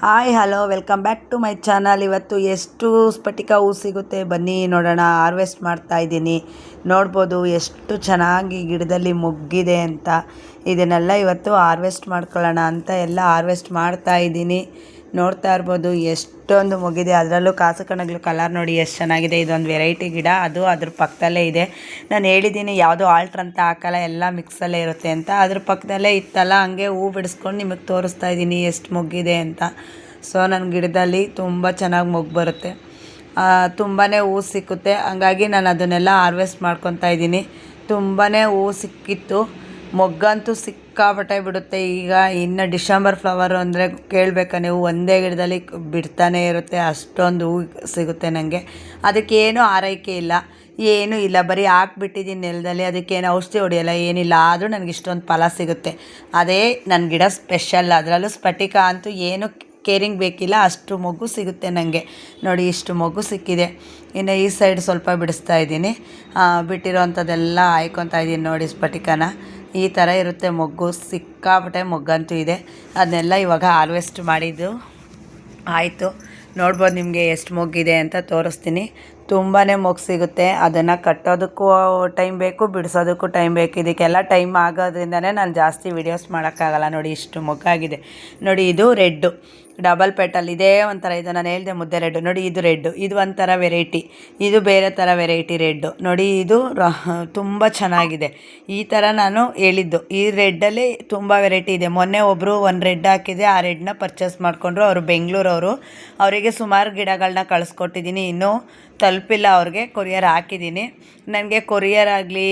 Hi hello welcome back to my channel. ಇವತ್ತು ಎಷ್ಟು ಸ್ಫಟಿಕ ಹೂ ಸಿಗುತ್ತೆ ಬನ್ನಿ ನೋಡೋಣ. ಹಾರ್ವೆಸ್ಟ್ ಮಾಡ್ತಾ ಇದ್ದೀನಿ. ನೋಡ್ಬೋದು ಎಷ್ಟು ಚೆನ್ನಾಗಿ ಗಿಡದಲ್ಲಿ ಮೊಗ್ಗಿದೆ ಅಂತ. ಇದನ್ನೆಲ್ಲ ಇವತ್ತು ಹಾರ್ವೆಸ್ಟ್ ಮಾಡ್ಕೊಳ್ಳೋಣ ಅಂತ ಎಲ್ಲ ಹಾರ್ವೆಸ್ಟ್ ಮಾಡ್ತಾ ಇದ್ದೀನಿ. ನೋಡ್ತಾ ಇರ್ಬೋದು ಎಷ್ಟೊಂದು ಮೊಗ್ಗಿದೆ. ಅದರಲ್ಲೂ ಕಾಸು ಕಣಗಳು ಕಲರ್ ನೋಡಿ ಎಷ್ಟು ಚೆನ್ನಾಗಿದೆ. ಇದೊಂದು ವೆರೈಟಿ ಗಿಡ, ಅದು ಅದ್ರ ಪಕ್ಕದಲ್ಲೇ ಇದೆ. ನಾನು ಹೇಳಿದ್ದೀನಿ ಯಾವುದೋ ಆಲ್ಟ್ರ್ ಅಂತ ಹಾಕಲ್ಲ, ಎಲ್ಲ ಮಿಕ್ಸಲ್ಲೇ ಇರುತ್ತೆ ಅಂತ. ಅದ್ರ ಪಕ್ಕದಲ್ಲೇ ಇತ್ತಲ್ಲ, ಹಂಗೆ ಹೂ ಬಿಡಿಸ್ಕೊಂಡು ನಿಮಗೆ ತೋರಿಸ್ತಾ ಇದ್ದೀನಿ ಎಷ್ಟು ಮೊಗ್ಗಿದೆ ಅಂತ. ಸೊ ನನ್ನ ಗಿಡದಲ್ಲಿ ತುಂಬ ಚೆನ್ನಾಗಿ ಮೊಗ್ಗು ಬರುತ್ತೆ, ತುಂಬಾ ಹೂ ಸಿಕ್ಕುತ್ತೆ. ಹಂಗಾಗಿ ನಾನು ಅದನ್ನೆಲ್ಲ ಹಾರ್ವೆಸ್ಟ್ ಮಾಡ್ಕೊತಾ ಇದ್ದೀನಿ. ತುಂಬಾ ಹೂ ಸಿಕ್ಕಿತ್ತು, ಮೊಗ್ಗಂತೂ ಸಿಕ್ಕಾಪಟ್ಟೆ ಬಿಡುತ್ತೆ. ಈಗ ಇನ್ನು ಡಿಸೆಂಬರ್ ಫ್ಲವರು ಅಂದರೆ ಕೇಳಬೇಕಾ ನೀವು, ಒಂದೇ ಗಿಡದಲ್ಲಿ ಬಿಡ್ತಾನೆ ಇರುತ್ತೆ, ಅಷ್ಟೊಂದು ಹೂ ಸಿಗುತ್ತೆ ನನಗೆ. ಅದಕ್ಕೇನು ಆರೈಕೆ ಇಲ್ಲ, ಏನೂ ಇಲ್ಲ, ಬರೀ ಹಾಕ್ಬಿಟ್ಟಿದ್ದೀನಿ ನೆಲದಲ್ಲಿ. ಅದಕ್ಕೇನು ಔಷಧಿ ಹೊಡೆಯಲ್ಲ, ಏನಿಲ್ಲ, ಆದರೂ ನನಗೆ ಇಷ್ಟೊಂದು ಫಲ ಸಿಗುತ್ತೆ. ಅದೇ ನನ್ನ ಗಿಡ ಸ್ಪೆಷಲ್. ಅದರಲ್ಲೂ ಸ್ಫಟಿಕ ಅಂತೂ ಏನು ಕೇರಿಂಗ್ ಬೇಕಿಲ್ಲ, ಅಷ್ಟು ಮೊಗ್ಗು ಸಿಗುತ್ತೆ ನನಗೆ. ನೋಡಿ ಇಷ್ಟು ಮೊಗ್ಗು ಸಿಕ್ಕಿದೆ. ಇನ್ನು ಈ ಸೈಡ್ ಸ್ವಲ್ಪ ಬಿಡಿಸ್ತಾ ಇದ್ದೀನಿ. ಬಿಟ್ಟಿರೋವಂಥದ್ದೆಲ್ಲ ಆಯ್ಕೊತಾ ಇದ್ದೀನಿ ನೋಡಿ ಸ್ಫಟಿಕನ. ಈ ಥರ ಇರುತ್ತೆ ಮೊಗ್ಗು, ಸಿಕ್ಕಾಪಟ್ಟೆ ಮೊಗ್ಗಂತೂ ಇದೆ. ಅದನ್ನೆಲ್ಲ ಇವಾಗ ಹಾರ್ವೆಸ್ಟ್ ಮಾಡಿದ್ದು ಆಯಿತು. ನೋಡ್ಬೋದು ನಿಮಗೆ ಎಷ್ಟು ಮೊಗ್ಗಿದೆ ಅಂತ ತೋರಿಸ್ತೀನಿ. ತುಂಬಾ ಮೊಗ್ಗು ಸಿಗುತ್ತೆ. ಅದನ್ನು ಕಟ್ಟೋದಕ್ಕೂ ಟೈಮ್ ಬೇಕು, ಬಿಡಿಸೋದಕ್ಕೂ ಟೈಮ್ ಬೇಕು. ಇದಕ್ಕೆಲ್ಲ ಟೈಮ್ ಆಗೋದ್ರಿಂದನೇ ನಾನು ಜಾಸ್ತಿ ವೀಡಿಯೋಸ್ ಮಾಡೋಕ್ಕಾಗಲ್ಲ. ನೋಡಿ ಇಷ್ಟು ಮೊಗ್ಗಾಗಿದೆ. ನೋಡಿ ಇದು ರೆಡ್ಡು, ಡಬಲ್ ಪೆಟಲ್, ಇದೇ ಒಂಥರ. ಇದು ನಾನು ಹೇಳಿದೆ ಮುದ್ದೆ ರೆಡ್ಡು. ನೋಡಿ ಇದು ರೆಡ್ಡು, ಇದು ಒಂಥರ ವೆರೈಟಿ, ಇದು ಬೇರೆ ಥರ ವೆರೈಟಿ ರೆಡ್ಡು. ನೋಡಿ ಇದು ತುಂಬ ಚೆನ್ನಾಗಿದೆ. ಈ ಥರ ನಾನು ಹೇಳಿದ್ದು. ಈ ರೆಡ್ಡಲ್ಲಿ ತುಂಬ ವೆರೈಟಿ ಇದೆ. ಮೊನ್ನೆ ಒಬ್ಬರು ಒಂದು ರೆಡ್ ಹಾಕಿದೆ, ಆ ರೆಡ್ನ ಪರ್ಚೇಸ್ ಮಾಡಿಕೊಂಡ್ರು. ಅವರು ಬೆಂಗಳೂರವರು. ಅವರಿಗೆ ಸುಮಾರು ಗಿಡಗಳನ್ನ ಕಳಿಸ್ಕೊಟ್ಟಿದ್ದೀನಿ, ಇನ್ನೂ ತಲುಪಿಲ್ಲ ಅವ್ರಿಗೆ. ಕೊರಿಯರ್ ಹಾಕಿದ್ದೀನಿ. ನನಗೆ ಕೊರಿಯರ್ ಆಗಲಿ,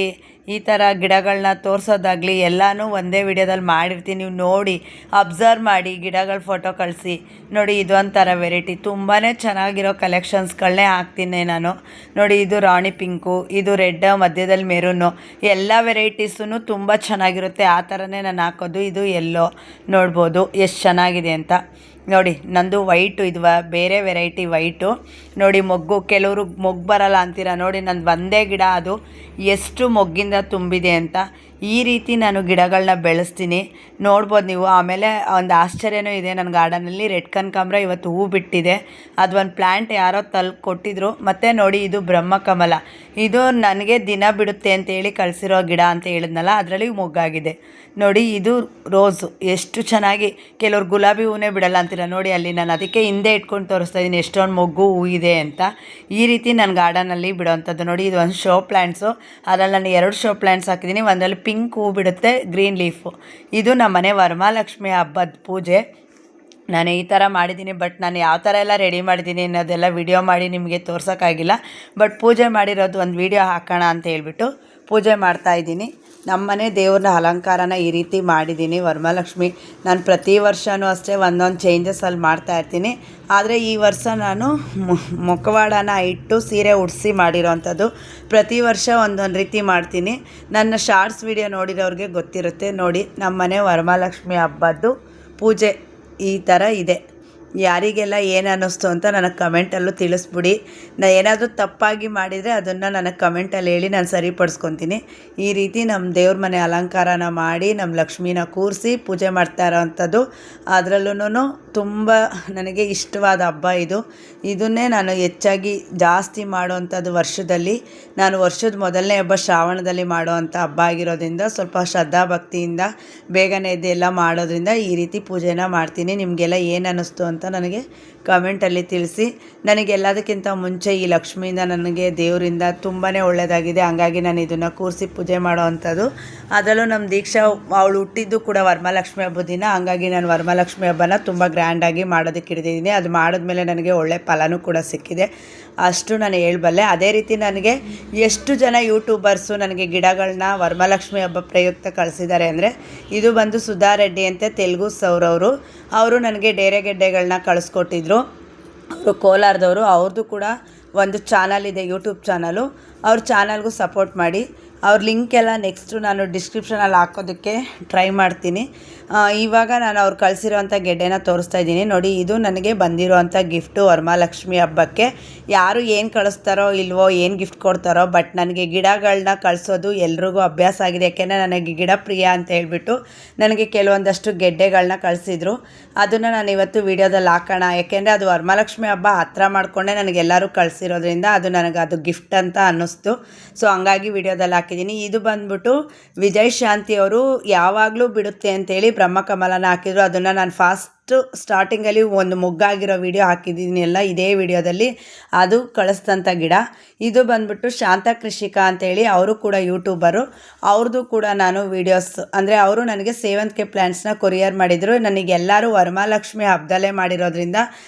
ಈ ಥರ ಗಿಡಗಳನ್ನ ತೋರಿಸೋದಾಗಲಿ ಎಲ್ಲನೂ ಒಂದೇ ವಿಡಿಯೋದಲ್ಲಿ ಮಾಡಿರ್ತೀನಿ. ನೀವು ನೋಡಿ, ಅಬ್ಸರ್ವ್ ಮಾಡಿ, ಗಿಡಗಳ ಫೋಟೋ ಕಳಿಸಿ. ನೋಡಿ ಇದೊಂಥರ ವೆರೈಟಿ, ತುಂಬಾ ಚೆನ್ನಾಗಿರೋ ಕಲೆಕ್ಷನ್ಸ್ಗಳನ್ನೇ ಹಾಕ್ತೀನಿ ನಾನು. ನೋಡಿ ಇದು ರಾಣಿ ಪಿಂಕು, ಇದು ರೆಡ್, ಮಧ್ಯದಲ್ಲಿ ಮೆರೂನು, ಎಲ್ಲ ವೆರೈಟೀಸೂ ತುಂಬ ಚೆನ್ನಾಗಿರುತ್ತೆ. ಆ ಥರನೇ ನಾನು ಹಾಕೋದು. ಇದು ಎಲ್ಲೋ ನೋಡ್ಬೋದು ಎಷ್ಟು ಚೆನ್ನಾಗಿದೆ ಅಂತ. ನೋಡಿ ನಂದು ವೈಟು, ಇದು ಬೇರೆ ವೆರೈಟಿ ವೈಟು. ನೋಡಿ ಮೊಗ್ಗು, ಕೆಲವರು ಮೊಗ್ಗು ಬರಲ್ಲ ಅಂತೀರ. ನೋಡಿ ನಂದು ಒಂದೇ ಗಿಡ, ಅದು ಎಷ್ಟು ಮೊಗ್ಗಿಂದ ತುಂಬಿದೆ ಅಂತ. ಈ ರೀತಿ ನಾನು ಗಿಡಗಳನ್ನ ಬೆಳೆಸ್ತೀನಿ, ನೋಡ್ಬೋದು ನೀವು. ಆಮೇಲೆ ಒಂದು ಆಶ್ಚರ್ಯನೂ ಇದೆ ನನ್ನ ಗಾರ್ಡನಲ್ಲಿ. ರೆಡ್ ಕನಕಾಂಬರ ಇವತ್ತು ಹೂ ಬಿಟ್ಟಿದೆ. ಅದು ಒಂದು ಪ್ಲ್ಯಾಂಟ್ ಯಾರೋ ಕೊಟ್ಟಿದ್ರು. ಮತ್ತು ನೋಡಿ ಇದು ಬ್ರಹ್ಮಕಮಲ, ಇದು ನನಗೆ ದಿನ ಬಿಡುತ್ತೆ ಅಂತೇಳಿ ಕಳಿಸಿರೋ ಗಿಡ ಅಂತ ಹೇಳಿದ್ನಲ್ಲ, ಅದರಲ್ಲಿ ಮೊಗ್ಗಾಗಿದೆ. ನೋಡಿ ಇದು ರೋಸು, ಎಷ್ಟು ಚೆನ್ನಾಗಿ. ಕೆಲವ್ರು ಗುಲಾಬಿ ಹೂವೇ ಬಿಡಲ್ಲ ಅಂತೀರ. ನೋಡಿ ಅಲ್ಲಿ ನಾನು ಅದಕ್ಕೆ ಹಿಂದೆ ಇಟ್ಕೊಂಡು ತೋರಿಸ್ತಾ ಇದ್ದೀನಿ ಎಷ್ಟೊಂದು ಮೊಗ್ಗು ಹೂ ಇದೆ ಅಂತ. ಈ ರೀತಿ ನನ್ನ ಗಾರ್ಡನಲ್ಲಿ ಬಿಡೋವಂಥದ್ದು. ನೋಡಿ ಇದು ಒಂದು ಶೋ ಪ್ಲ್ಯಾಂಟ್ಸು, ಅದರಲ್ಲಿ ನಾನು 2 ಶೋ ಪ್ಲ್ಯಾಂಟ್ಸ್ ಹಾಕಿದ್ದೀನಿ. ಒಂದಲ್ಲಿ ಪಿಂಕ್ ಹೂ ಬಿಡುತ್ತೆ, ಗ್ರೀನ್ ಲೀಫು. ಇದು ನಮ್ಮ ಮನೆ ವರಮಹಾಲಕ್ಷ್ಮಿ ಹಬ್ಬದ ಪೂಜೆ. ನಾನು ಈ ಥರ ಮಾಡಿದ್ದೀನಿ. ಬಟ್ ನಾನು ಯಾವ ಥರ ಎಲ್ಲ ರೆಡಿ ಮಾಡಿದ್ದೀನಿ ಅನ್ನೋದೆಲ್ಲ ವಿಡಿಯೋ ಮಾಡಿ ನಿಮಗೆ ತೋರ್ಸೋಕ್ಕಾಗಿಲ್ಲ. ಬಟ್ ಪೂಜೆ ಮಾಡಿರೋದು ಒಂದು ವಿಡಿಯೋ ಹಾಕೋಣ ಅಂತ ಹೇಳ್ಬಿಟ್ಟು ಪೂಜೆ ಮಾಡ್ತಾಯಿದ್ದೀನಿ. ನಮ್ಮ ಮನೆ ದೇವ್ರನ್ನ ಅಲಂಕಾರನ ಈ ರೀತಿ ಮಾಡಿದ್ದೀನಿ. ವರಮಹಾಲಕ್ಷ್ಮಿ ನಾನು ಪ್ರತಿ ವರ್ಷವೂ ಅಷ್ಟೇ ಒಂದೊಂದು ಚೇಂಜಸಲ್ಲಿ ಮಾಡ್ತಾಯಿರ್ತೀನಿ. ಆದರೆ ಈ ವರ್ಷ ನಾನು ಮುಖವಾಡನ ಇಟ್ಟು ಸೀರೆ ಉಡಿಸಿ ಮಾಡಿರೋವಂಥದ್ದು. ಪ್ರತಿ ವರ್ಷ ಒಂದೊಂದು ರೀತಿ ಮಾಡ್ತೀನಿ. ನನ್ನ ಶಾರ್ಟ್ಸ್ ವಿಡಿಯೋ ನೋಡಿರೋರಿಗೆ ಗೊತ್ತಿರುತ್ತೆ. ನೋಡಿ ನಮ್ಮ ಮನೆ ವರಮಹಾಲಕ್ಷ್ಮಿ ಹಬ್ಬದ್ದು ಪೂಜೆ ಈ ಥರ ಇದೆ. ಯಾರಿಗೆಲ್ಲ ಏನು ಅನ್ನಿಸ್ತು ಅಂತ ನನಗೆ ಕಮೆಂಟಲ್ಲೂ ತಿಳಿಸ್ಬಿಡಿ. ನಾನು ಏನಾದರೂ ತಪ್ಪಾಗಿ ಮಾಡಿದರೆ ಅದನ್ನು ನನಗೆ ಕಮೆಂಟಲ್ಲಿ ಹೇಳಿ, ನಾನು ಸರಿಪಡಿಸ್ಕೊತೀನಿ. ಈ ರೀತಿ ನಮ್ಮ ದೇವ್ರ ಮನೆ ಅಲಂಕಾರನ ಮಾಡಿ ನಮ್ಮ ಲಕ್ಷ್ಮೀನ ಕೂರಿಸಿ ಪೂಜೆ ಮಾಡ್ತಾ ಇರೋವಂಥದ್ದು. ಅದರಲ್ಲೂ ತುಂಬ ನನಗೆ ಇಷ್ಟವಾದ ಹಬ್ಬ ಇದು. ಇದನ್ನೇ ನಾನು ಹೆಚ್ಚಾಗಿ ಜಾಸ್ತಿ ಮಾಡೋವಂಥದ್ದು ವರ್ಷದಲ್ಲಿ. ನಾನು ವರ್ಷದ ಮೊದಲನೇ ಹಬ್ಬ ಶ್ರಾವಣದಲ್ಲಿ ಮಾಡೋವಂಥ ಹಬ್ಬ ಆಗಿರೋದ್ರಿಂದ ಸ್ವಲ್ಪ ಶ್ರದ್ಧಾಭಕ್ತಿಯಿಂದ ಬೇಗನೆ ಎದ್ದು ಎಲ್ಲ ಮಾಡೋದ್ರಿಂದ ಈ ರೀತಿ ಪೂಜೆನ ಮಾಡ್ತೀನಿ. ನಿಮಗೆಲ್ಲ ಏನು ಅನ್ನಿಸ್ತು ಅಂತ ನನಗೆ ಕಮೆಂಟಲ್ಲಿ ತಿಳಿಸಿ. ನನಗೆಲ್ಲದಕ್ಕಿಂತ ಮುಂಚೆ ಈ ಲಕ್ಷ್ಮಿಯಿಂದ ನನಗೆ ದೇವರಿಂದ ತುಂಬಾ ಒಳ್ಳೆಯದಾಗಿದೆ. ಹಂಗಾಗಿ ನಾನು ಇದನ್ನು ಕೂರಿಸಿ ಪೂಜೆ ಮಾಡೋವಂಥದ್ದು. ಅದರಲ್ಲೂ ನಮ್ಮ ದೀಕ್ಷಾ ಅವಳು ಹುಟ್ಟಿದ್ದು ಕೂಡ ವರಮಹಾಲಕ್ಷ್ಮಿ ಹಬ್ಬದ ದಿನ. ಹಂಗಾಗಿ ನಾನು ವರಮಹಾಲಕ್ಷ್ಮಿ ಹಬ್ಬನ ತುಂಬ ಗ್ರ್ಯಾಂಡಾಗಿ ಮಾಡೋದಕ್ಕೆ ಹಿಡಿದಿದ್ದೀನಿ. ಅದು ಮಾಡಿದ್ಮೇಲೆ ನನಗೆ ಒಳ್ಳೆ ಫಲನೂ ಕೂಡ ಸಿಕ್ಕಿದೆ, ಅಷ್ಟು ನಾನು ಹೇಳಬಲ್ಲೆ. ಅದೇ ರೀತಿ ನನಗೆ ಎಷ್ಟು ಜನ ಯೂಟ್ಯೂಬರ್ಸು ನನಗೆ ಗಿಡಗಳನ್ನ ವರಮಹಾಲಕ್ಷ್ಮಿ ಹಬ್ಬ ಪ್ರಯುಕ್ತ ಕಳಿಸಿದ್ದಾರೆ ಅಂದರೆ, ಇದು ಬಂದು ಸುಧಾ ರೆಡ್ಡಿ ಅಂತ ತೆಲುಗು ಸೌರವರು. ಅವರು ನನಗೆ ಡೇರೆಗೆಡ್ಡೆಗಳನ್ನ ಕಳಿಸ್ಕೊಟ್ಟಿದ್ರು. ಅವರು ಕೋಲಾರದವರು. ಅವ್ರದ್ದು ಕೂಡ ಒಂದು ಚಾನಲ್ ಇದೆ, ಯೂಟ್ಯೂಬ್ ಚಾನಲು. ಅವ್ರ ಚಾನಲ್ಗೂ ಸಪೋರ್ಟ್ ಮಾಡಿ. ಅವ್ರ ಲಿಂಕ್ ಎಲ್ಲ ನೆಕ್ಸ್ಟು ನಾನು ಡಿಸ್ಕ್ರಿಪ್ಷನಲ್ಲಿ ಹಾಕೋದಕ್ಕೆ ಟ್ರೈ ಮಾಡ್ತೀನಿ. ಇವಾಗ ನಾನು ಅವ್ರು ಕಳಿಸಿರೋಂಥ ಗೆಡ್ಡೆನ ತೋರಿಸ್ತಾ ಇದ್ದೀನಿ ನೋಡಿ. ಇದು ನನಗೆ ಬಂದಿರೋವಂಥ ಗಿಫ್ಟು ವರಮಹಾಲಕ್ಷ್ಮಿ ಹಬ್ಬಕ್ಕೆ. ಯಾರು ಏನು ಕಳಿಸ್ತಾರೋ ಇಲ್ವೋ, ಏನು ಗಿಫ್ಟ್ ಕೊಡ್ತಾರೋ, ಬಟ್ ನನಗೆ ಗಿಡಗಳನ್ನ ಕಳಿಸೋದು ಎಲ್ರಿಗೂ ಅಭ್ಯಾಸ ಆಗಿದೆ. ಯಾಕೆಂದರೆ ನನಗೆ ಗಿಡ ಪ್ರಿಯ ಅಂತ ಹೇಳ್ಬಿಟ್ಟು ನನಗೆ ಕೆಲವೊಂದಷ್ಟು ಗೆಡ್ಡೆಗಳನ್ನ ಕಳಿಸಿದ್ರು. ಅದನ್ನು ನಾನು ಇವತ್ತು ವೀಡಿಯೋದಲ್ಲಿ ಹಾಕೋಣ. ಯಾಕೆಂದರೆ ಅದು ವರಮಹಾಲಕ್ಷ್ಮಿ ಹಬ್ಬ ಹತ್ರ ಮಾಡಿಕೊಂಡೇ ನನಗೆಲ್ಲರೂ ಕಳಿಸಿರೋದ್ರಿಂದ ಅದು ಗಿಫ್ಟ್ ಅಂತ ಅನ್ನಿಸ್ತು. ಸೊ ಹಂಗಾಗಿ ವೀಡಿಯೋದಲ್ಲಿ ಹಾಕಿದ್ದೀನಿ. ಇದು ಬಂದ್ಬಿಟ್ಟು ವಿಜಯ್ ಶಾಂತಿ ಅವರು ಯಾವಾಗಲೂ ಬಿಡುತ್ತೆ ಅಂತೇಳಿ ಬ್ರಹ್ಮಕಮಲನ ಹಾಕಿದ್ರು. ಅದನ್ನು ನಾನು ಸ್ಟಾರ್ಟಿಂಗಲ್ಲಿ ಒಂದು ಮೊಗ್ಗಾಗಿರೋ ವಿಡಿಯೋ ಹಾಕಿದ್ದೀನಿ ಎಲ್ಲ ಇದೇ ವಿಡಿಯೋದಲ್ಲಿ. ಅದು ಕಳಿಸ್ತಂಥ ಗಿಡ. ಇದು ಬಂದ್ಬಿಟ್ಟು ಶಾಂತ ಕೃಷಿಕಾ ಅಂತೇಳಿ, ಅವರು ಕೂಡ ಯೂಟ್ಯೂಬರು. ಅವ್ರದ್ದು ಕೂಡ ನಾನು ವೀಡಿಯೋಸ್ ಅಂದರೆ ಅವರು ನನಗೆ ಸೇವಂತಿಗೆ ಪ್ಲ್ಯಾಂಟ್ಸ್ನ ಕೊರಿಯರ್ ಮಾಡಿದರು. ನನಗೆಲ್ಲರೂ ವರಮಹಾಲಕ್ಷ್ಮಿ ಹಬ್ಬದಲ್ಲೇ ಮಾಡಿರೋದ್ರಿಂದ